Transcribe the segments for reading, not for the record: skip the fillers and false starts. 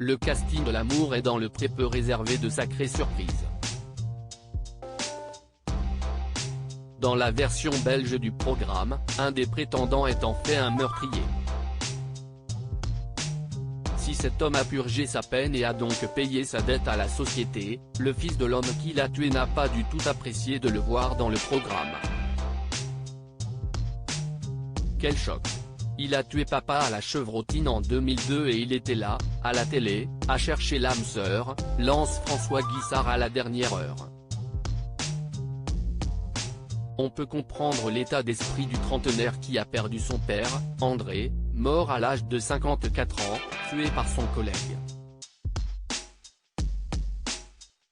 le casting de L'amour est dans le pré peut réserver de sacrées surprises. Dans la version belge du programme, un des prétendants est en fait un meurtrier. Si cet homme a purgé sa peine et a donc payé sa dette à la société, le fils de l'homme qui l'a tué n'a pas du tout apprécié de le voir dans le programme. Quel choc! Il a tué papa à la chevrotine en 2002 et il était là, à la télé, à chercher l'âme sœur, lance François Guissard à la dernière heure. On peut comprendre l'état d'esprit du trentenaire qui a perdu son père, André, mort à l'âge de 54 ans, tué par son collègue.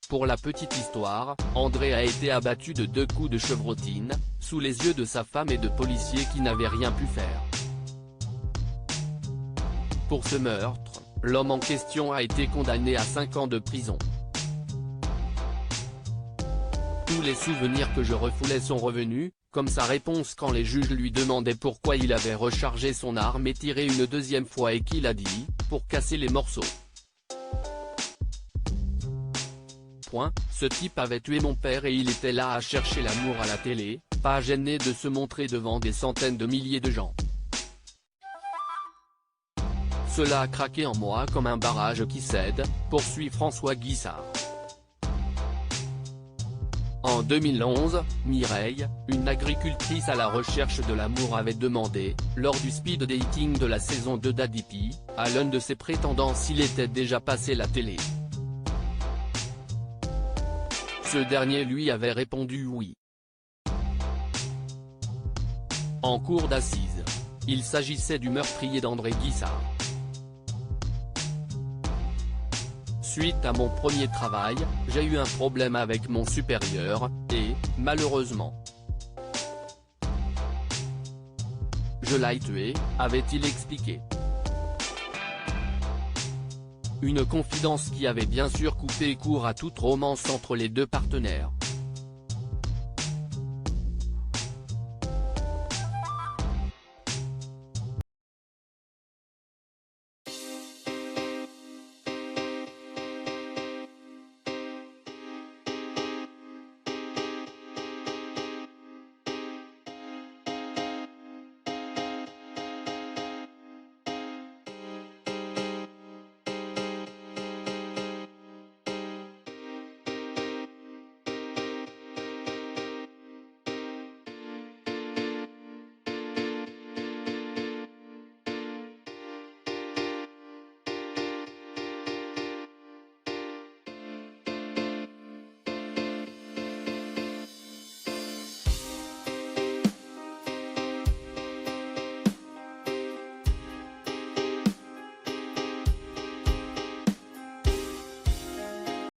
Pour la petite histoire, André a été abattu de 2 coups de chevrotine, sous les yeux de sa femme et de policiers qui n'avaient rien pu faire. Pour ce meurtre, l'homme en question a été condamné à 5 ans de prison. Tous les souvenirs que je refoulais sont revenus, comme sa réponse quand les juges lui demandaient pourquoi il avait rechargé son arme et tiré une deuxième fois et qu'il a dit « pour casser les morceaux ». Ce type avait tué mon père et il était là à chercher l'amour à la télé, pas gêné de se montrer devant des centaines de milliers de gens. Cela a craqué en moi comme un barrage qui cède, poursuit François Guissard. En 2011, Mireille, une agricultrice à la recherche de l'amour avait demandé, lors du speed dating de la saison 2 d'Adipi, à l'un de ses prétendants s'il était déjà passé la télé. Ce dernier lui avait répondu oui. En cour d'assises, il s'agissait du meurtrier d'André Guissard. Suite à mon premier travail, j'ai eu un problème avec mon supérieur, et, malheureusement, je l'ai tué, avait-il expliqué. Une confidence qui avait bien sûr coupé court à toute romance entre les deux partenaires.